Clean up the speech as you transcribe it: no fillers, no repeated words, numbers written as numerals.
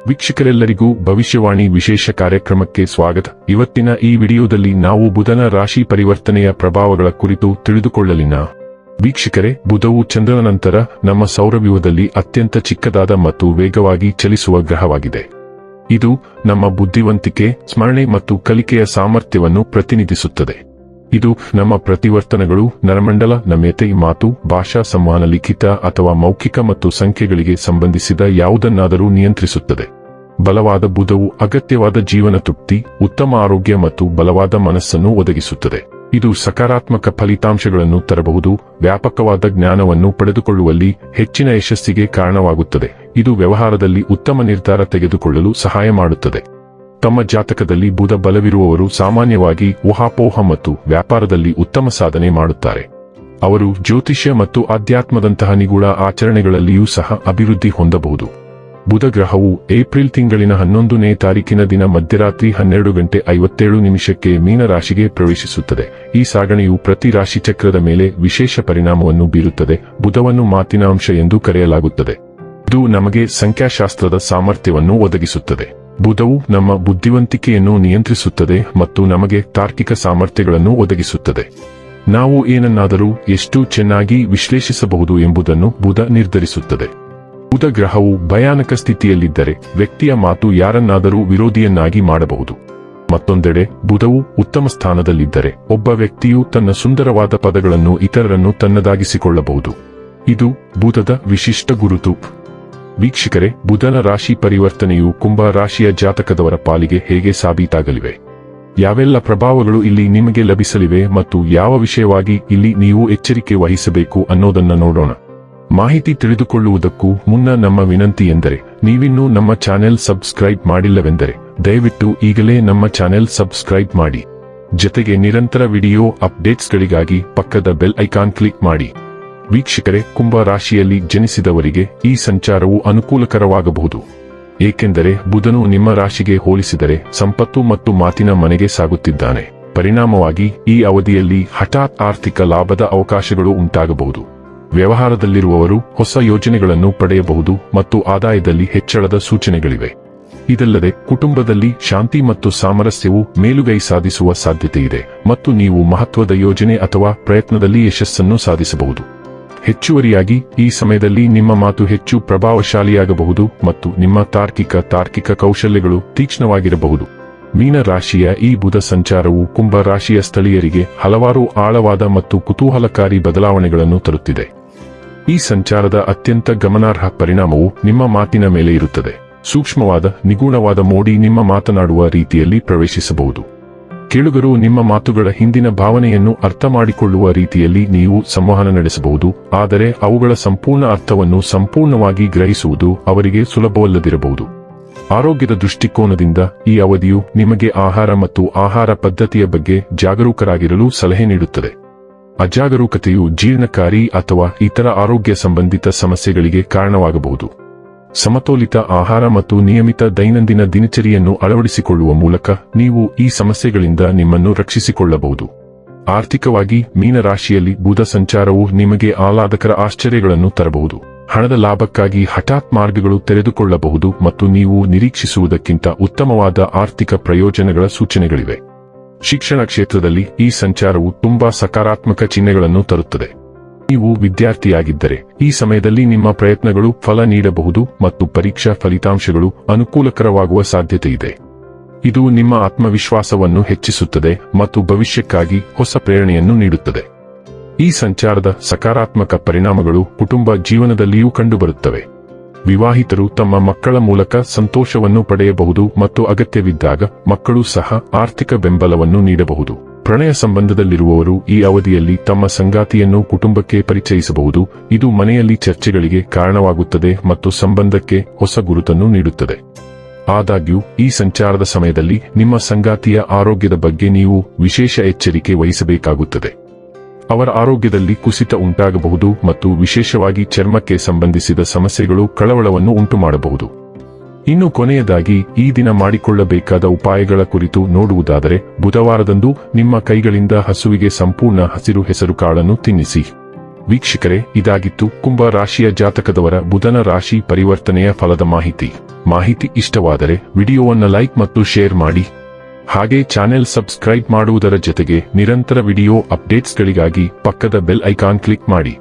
ವೀಕ್ಷಕರೆಲ್ಲರಿಗೂ ಭವಿಷ್ಯವಾಣಿ ವಿಶೇಷ ಕಾರ್ಯಕ್ರಮಕ್ಕೆ ಸ್ವಾಗತ. ಇವತ್ತಿನ ಈ ವಿಡಿಯೋದಲ್ಲಿ ನಾವು ಬುಧನ ರಾಶಿ ಪರಿವರ್ತನೆಯ ಪ್ರಭಾವಗಳ ಕುರಿತು ತಿಳಿದುಕೊಳ್ಳಲಿನ. ವೀಕ್ಷಕರೇ, ಬುಧವು ಚಂದ್ರನ ನಂತರ ನಮ್ಮ ಸೌರವ್ಯೂಹದಲ್ಲಿ ಅತ್ಯಂತ ಚಿಕ್ಕದಾದ ಮತ್ತು ವೇಗವಾಗಿ ಚಲಿಸುವ ಗ್ರಹವಾಗಿದೆ. ಇದು ನಮ್ಮ ಬುದ್ಧಿವಂತಿಕೆ, ಸ್ಮರಣೆ ಮತ್ತು ಕಲಿಕೆಯ ಸಾಮರ್ಥ್ಯವನ್ನು ಪ್ರತಿನಿಧಿಸುತ್ತದೆ. ಇದು ನಮ್ಮ ಪ್ರತಿವರ್ತನೆಗಳು, ನರಮಂಡಲ, ನಮ್ಯತೆ, ಮಾತು, ಭಾಷಾ ಸಂವಹನ, ಲಿಖಿತ ಅಥವಾ ಮೌಖಿಕ ಮತ್ತು ಸಂಖ್ಯೆಗಳಿಗೆ ಸಂಬಂಧಿಸಿದ ಯಾವುದನ್ನಾದರೂ ನಿಯಂತ್ರಿಸುತ್ತದೆ. ಬಲವಾದ ಬುಧವು ಅಗತ್ಯವಾದ ಜೀವನ ತೃಪ್ತಿ, ಉತ್ತಮ ಆರೋಗ್ಯ ಮತ್ತು ಬಲವಾದ ಮನಸ್ಸನ್ನು ಒದಗಿಸುತ್ತದೆ. ಇದು ಸಕಾರಾತ್ಮಕ ಫಲಿತಾಂಶಗಳನ್ನು ತರಬಹುದು, ವ್ಯಾಪಕವಾದ ಜ್ಞಾನವನ್ನು ಪಡೆದುಕೊಳ್ಳುವಲ್ಲಿ ಹೆಚ್ಚಿನ ಯಶಸ್ಸಿಗೆ ಕಾರಣವಾಗುತ್ತದೆ. ಇದು ವ್ಯವಹಾರದಲ್ಲಿ ಉತ್ತಮ ನಿರ್ಧಾರ ತೆಗೆದುಕೊಳ್ಳಲು ಸಹಾಯ ಮಾಡುತ್ತದೆ. ತಮ್ಮ ಜಾತಕದಲ್ಲಿ ಬುಧ ಬಲವಿರುವವರು ಸಾಮಾನ್ಯವಾಗಿ ಊಹಾಪೋಹ ಮತ್ತು ವ್ಯಾಪಾರದಲ್ಲಿ ಉತ್ತಮ ಸಾಧನೆ ಮಾಡುತ್ತಾರೆ. ಅವರು ಜ್ಯೋತಿಷ್ಯ ಮತ್ತು ಆಧ್ಯಾತ್ಮದಂತಹ ನಿಗೂಢ ಆಚರಣೆಗಳಲ್ಲಿಯೂ ಸಹ ಅಭಿವೃದ್ಧಿ ಹೊಂದಬಹುದು. ಬುಧ ಗ್ರಹವು ಏಪ್ರಿಲ್ ತಿಂಗಳಿನ 11ನೇ ತಾರೀಕಿನ ದಿನ ಮಧ್ಯರಾತ್ರಿ 12:57 ಮೀನ ರಾಶಿಗೆ ಪ್ರವೇಶಿಸುತ್ತದೆ. ಈ ಸಾಗಣೆಯು ಪ್ರತಿ ರಾಶಿ ಚಕ್ರದ ಮೇಲೆ ವಿಶೇಷ ಪರಿಣಾಮವನ್ನು ಬೀರುತ್ತದೆ. ಬುಧವನ್ನು ಮಾತಿನ ಅಂಶ ಎಂದು ಕರೆಯಲಾಗುತ್ತದೆ. ಇದು ನಮಗೆ ಸಂಖ್ಯಾಶಾಸ್ತ್ರದ ಸಾಮರ್ಥ್ಯವನ್ನು ಒದಗಿಸುತ್ತದೆ. ಬುಧವು ನಮ್ಮ ಬುದ್ಧಿವಂತಿಕೆಯನ್ನು ನಿಯಂತ್ರಿಸುತ್ತದೆ ಮತ್ತು ನಮಗೆ ತಾರ್ಕಿಕ ಸಾಮರ್ಥ್ಯಗಳನ್ನು ಒದಗಿಸುತ್ತದೆ. ನಾವು ಏನನ್ನಾದರೂ ಎಷ್ಟು ಚೆನ್ನಾಗಿ ವಿಶ್ಲೇಷಿಸಬಹುದು ಎಂಬುದನ್ನು ಬುಧ ನಿರ್ಧರಿಸುತ್ತದೆ. ಬುಧ ಗ್ರಹವು ಭಯಾನಕ ಸ್ಥಿತಿಯಲ್ಲಿದ್ದರೆ ವ್ಯಕ್ತಿಯ ಮಾತು ಯಾರನ್ನಾದರೂ ವಿರೋಧಿಯನ್ನಾಗಿ ಮಾಡಬಹುದು. ಮತ್ತೊಂದೆಡೆ ಬುಧವು ಉತ್ತಮ ಸ್ಥಾನದಲ್ಲಿದ್ದರೆ ಒಬ್ಬ ವ್ಯಕ್ತಿಯು ತನ್ನ ಸುಂದರವಾದ ಪದಗಳನ್ನು ಇತರರನ್ನು ತನ್ನದಾಗಿಸಿಕೊಳ್ಳಬಹುದು. ಇದು ಬುಧದ ವಿಶಿಷ್ಟ ಗುರುತು. ವೀಕ್ಷಕರೇ, ಬುಧನ ರಾಶಿ ಪರಿವರ್ತನೆಯು ಕುಂಭ ರಾಶಿಯ ಜಾತಕದವರ ಪಾಲಿಗೆ ಹೇಗೆ ಸಾಬೀತಾಗಲಿವೆ? ಯಾವೆಲ್ಲ ಪ್ರಭಾವಗಳು ಇಲ್ಲಿ ನಿಮಗೆ ಲಭಿಸಲಿವೆ ಮತ್ತು ಯಾವ ವಿಷಯವಾಗಿ ಇಲ್ಲಿ ನೀವು ಎಚ್ಚರಿಕೆ ವಹಿಸಬೇಕು ಅನ್ನೋದನ್ನ ನೋಡೋಣ. ಮಾಹಿತಿ ತಿಳಿದುಕೊಳ್ಳುವುದಕ್ಕೂ ಮುನ್ನ ನಮ್ಮ ವಿನಂತಿ ಎಂದರೆ, ನೀವಿನ್ನೂ ನಮ್ಮ ಚಾನೆಲ್ ಸಬ್ಸ್ಕ್ರೈಬ್ ಮಾಡಿಲ್ಲವೆಂದರೆ ದಯವಿಟ್ಟು ಈಗಲೇ ನಮ್ಮ ಚಾನೆಲ್ ಸಬ್ಸ್ಕ್ರೈಬ್ ಮಾಡಿ. ಜೊತೆಗೆ ನಿರಂತರ ವಿಡಿಯೋ ಅಪ್ಡೇಟ್ಸ್ಗಳಿಗಾಗಿ ಪಕ್ಕದ ಬೆಲ್ ಐಕಾನ್ ಕ್ಲಿಕ್ ಮಾಡಿ. ವೀಕ್ಷಕರೇ, ಕುಂಭ ರಾಶಿಯಲ್ಲಿ ಜನಿಸಿದವರಿಗೆ ಈ ಸಂಚಾರವು ಅನುಕೂಲಕರವಾಗಬಹುದು. ಏಕೆಂದರೆ ಬುಧನು ನಿಮ್ಮ ರಾಶಿಗೆ ಹೋಲಿಸಿದರೆ ಸಂಪತ್ತು ಮತ್ತು ಮಾತಿನ ಮನೆಗೆ ಸಾಗುತ್ತಿದ್ದಾನೆ. ಪರಿಣಾಮವಾಗಿ ಈ ಅವಧಿಯಲ್ಲಿ ಹಠಾತ್ ಆರ್ಥಿಕ ಲಾಭದ ಅವಕಾಶಗಳು ಉಂಟಾಗಬಹುದು. ವ್ಯವಹಾರದಲ್ಲಿರುವವರು ಹೊಸ ಯೋಜನೆಗಳನ್ನು ಪಡೆಯಬಹುದು ಮತ್ತು ಆದಾಯದಲ್ಲಿ ಹೆಚ್ಚಳದ ಸೂಚನೆಗಳಿವೆ. ಇದಲ್ಲದೆ ಕುಟುಂಬದಲ್ಲಿ ಶಾಂತಿ ಮತ್ತು ಸಾಮರಸ್ಯವು ಮೇಲುಗೈ ಸಾಧಿಸುವ ಸಾಧ್ಯತೆಯಿದೆ ಮತ್ತು ನೀವು ಮಹತ್ವದ ಯೋಜನೆ ಅಥವಾ ಪ್ರಯತ್ನದಲ್ಲಿ ಯಶಸ್ಸನ್ನು ಸಾಧಿಸಬಹುದು. ಹೆಚ್ಚುವರಿಯಾಗಿ ಈ ಸಮಯದಲ್ಲಿ ನಿಮ್ಮ ಮಾತು ಹೆಚ್ಚು ಪ್ರಭಾವಶಾಲಿಯಾಗಬಹುದು ಮತ್ತು ನಿಮ್ಮ ತಾರ್ಕಿಕ ಕೌಶಲ್ಯಗಳು ತೀಕ್ಷ್ಣವಾಗಿರಬಹುದು. ಮೀನ ರಾಶಿಯ ಈ ಬುಧ ಸಂಚಾರವು ಕುಂಭ ರಾಶಿಯ ಸ್ಥಳೀಯರಿಗೆ ಹಲವಾರು ಆಳವಾದ ಮತ್ತು ಕುತೂಹಲಕಾರಿ ಬದಲಾವಣೆಗಳನ್ನು ತರುತ್ತಿದೆ. ಈ ಸಂಚಾರದ ಅತ್ಯಂತ ಗಮನಾರ್ಹ ಪರಿಣಾಮವು ನಿಮ್ಮ ಮಾತಿನ ಮೇಲೆ ಇರುತ್ತದೆ. ಸೂಕ್ಷ್ಮವಾದ, ನಿಗೂಢವಾದ ಮೋಡಿ ನಿಮ್ಮ ಮಾತನಾಡುವ ರೀತಿಯಲ್ಲಿ ಪ್ರವೇಶಿಸಬಹುದು. ಕೇಳುಗರು ನಿಮ್ಮ ಮಾತುಗಳ ಹಿಂದಿನ ಭಾವನೆಯನ್ನು ಅರ್ಥ ಮಾಡಿಕೊಳ್ಳುವ ರೀತಿಯಲ್ಲಿ ನೀವು ಸಂವಹನ ನಡೆಸಬಹುದು, ಆದರೆ ಅವುಗಳ ಸಂಪೂರ್ಣ ಅರ್ಥವನ್ನು ಸಂಪೂರ್ಣವಾಗಿ ಗ್ರಹಿಸುವುದು ಅವರಿಗೆ ಸುಲಭವಲ್ಲದಿರಬಹುದು. ಆರೋಗ್ಯದ ದೃಷ್ಟಿಕೋನದಿಂದ ಈ ಅವಧಿಯು ನಿಮಗೆ ಆಹಾರ ಮತ್ತು ಆಹಾರ ಪದ್ಧತಿಯ ಬಗ್ಗೆ ಜಾಗರೂಕರಾಗಿರಲು ಸಲಹೆ ನೀಡುತ್ತದೆ. ಅಜಾಗರೂಕತೆಯು ಜೀರ್ಣಕಾರಿ ಅಥವಾ ಇತರ ಆರೋಗ್ಯ ಸಂಬಂಧಿತ ಸಮಸ್ಯೆಗಳಿಗೆ ಕಾರಣವಾಗಬಹುದು. ಸಮತೋಲಿತ ಆಹಾರ ಮತ್ತು ನಿಯಮಿತ ದೈನಂದಿನ ದಿನಚರಿಯನ್ನು ಅಳವಡಿಸಿಕೊಳ್ಳುವ ಮೂಲಕ ನೀವು ಈ ಸಮಸ್ಯೆಗಳಿಂದ ನಿಮ್ಮನ್ನು ರಕ್ಷಿಸಿಕೊಳ್ಳಬಹುದು. ಆರ್ಥಿಕವಾಗಿ ಮೀನರಾಶಿಯಲ್ಲಿ ಬುಧ ಸಂಚಾರವು ನಿಮಗೆ ಆಹ್ಲಾದಕರ ಆಶ್ಚರ್ಯಗಳನ್ನು ತರಬಹುದು. ಹಣದ ಲಾಭಕ್ಕಾಗಿ ಹಠಾತ್ ಮಾರ್ಗಗಳು ತೆರೆದುಕೊಳ್ಳಬಹುದು ಮತ್ತು ನೀವು ನಿರೀಕ್ಷಿಸುವುದಕ್ಕಿಂತ ಉತ್ತಮವಾದ ಆರ್ಥಿಕ ಪ್ರಯೋಜನಗಳ ಸೂಚನೆಗಳಿವೆ. ಶಿಕ್ಷಣ ಕ್ಷೇತ್ರದಲ್ಲಿ ಈ ಸಂಚಾರವು ತುಂಬಾ ಸಕಾರಾತ್ಮಕ ಚಿಹ್ನೆಗಳನ್ನು ತರುತ್ತದೆ. ನೀವು ವಿದ್ಯಾರ್ಥಿಯಾಗಿದ್ದರೆ ಈ ಸಮಯದಲ್ಲಿ ನಿಮ್ಮ ಪ್ರಯತ್ನಗಳು ಫಲ ನೀಡಬಹುದು ಮತ್ತು ಪರೀಕ್ಷಾ ಫಲಿತಾಂಶಗಳು ಅನುಕೂಲಕರವಾಗುವ ಸಾಧ್ಯತೆಯಿದೆ. ಇದು ನಿಮ್ಮ ಆತ್ಮವಿಶ್ವಾಸವನ್ನು ಹೆಚ್ಚಿಸುತ್ತದೆ ಮತ್ತು ಭವಿಷ್ಯಕ್ಕಾಗಿ ಹೊಸ ಪ್ರೇರಣೆಯನ್ನು ನೀಡುತ್ತದೆ. ಈ ಸಂಚಾರದ ಸಕಾರಾತ್ಮಕ ಪರಿಣಾಮಗಳು ಕುಟುಂಬ ಜೀವನದಲ್ಲಿಯೂ ಕಂಡುಬರುತ್ತವೆ. ವಿವಾಹಿತರು ತಮ್ಮ ಮಕ್ಕಳ ಮೂಲಕ ಸಂತೋಷವನ್ನು ಪಡೆಯಬಹುದು ಮತ್ತು ಅಗತ್ಯವಿದ್ದಾಗ ಮಕ್ಕಳು ಸಹ ಆರ್ಥಿಕ ಬೆಂಬಲವನ್ನು ನೀಡಬಹುದು. ಪ್ರಣಯ ಸಂಬಂಧದಲ್ಲಿರುವವರು ಈ ಅವಧಿಯಲ್ಲಿ ತಮ್ಮ ಸಂಗಾತಿಯನ್ನು ಕುಟುಂಬಕ್ಕೆ ಪರಿಚಯಿಸಬಹುದು. ಇದು ಮನೆಯಲ್ಲಿ ಚರ್ಚೆಗಳಿಗೆ ಕಾರಣವಾಗುತ್ತದೆ ಮತ್ತು ಸಂಬಂಧಕ್ಕೆ ಹೊಸ ಗುರುತನ್ನು ನೀಡುತ್ತದೆ. ಆದಾಗ್ಯೂ ಈ ಸಂಚಾರದ ಸಮಯದಲ್ಲಿ ನಿಮ್ಮ ಸಂಗಾತಿಯ ಆರೋಗ್ಯದ ಬಗ್ಗೆ ನೀವು ವಿಶೇಷ ಎಚ್ಚರಿಕೆ ವಹಿಸಬೇಕಾಗುತ್ತದೆ. ಅವರ ಆರೋಗ್ಯದಲ್ಲಿ ಕುಸಿತ ಉಂಟಾಗಬಹುದು ಮತ್ತು ವಿಶೇಷವಾಗಿ ಚರ್ಮಕ್ಕೆ ಸಂಬಂಧಿಸಿದ ಸಮಸ್ಯೆಗಳು ಕಳವಳವನ್ನು ಉಂಟುಮಾಡಬಹುದು. ಇನ್ನು ಕೊನೆಯದಾಗಿ ಈ ದಿನ ಮಾಡಿಕೊಳ್ಳಬೇಕಾದ ಉಪಾಯಗಳ ಕುರಿತು ನೋಡುವುದಾದರೆ, ಬುಧವಾರದಂದು ನಿಮ್ಮ ಕೈಗಳಿಂದ ಹಸುವಿಗೆ ಸಂಪೂರ್ಣ ಹಸಿರು ಹೆಸರು ಕಾಳನ್ನು ತಿನ್ನಿಸಿ. ವೀಕ್ಷಕರೇ, ಇದಾಗಿತ್ತು ಕುಂಭ ರಾಶಿಯ ಜಾತಕದವರ ಬುಧನ ರಾಶಿ ಪರಿವರ್ತನೆಯ ಫಲದ ಮಾಹಿತಿ ಇಷ್ಟವಾದರೆ ವಿಡಿಯೋವನ್ನು ಲೈಕ್ ಮತ್ತು ಶೇರ್ ಮಾಡಿ. ಹಾಗೆ ಚಾನೆಲ್ ಸಬ್ಸ್ಕ್ರೈಬ್ ಮಾಡುವುದರ ಜೊತೆಗೆ ನಿರಂತರ ವಿಡಿಯೋ ಅಪ್ಡೇಟ್ಸ್ಗಳಿಗಾಗಿ ಪಕ್ಕದ ಬೆಲ್ ಐಕಾನ್ ಕ್ಲಿಕ್ ಮಾಡಿ.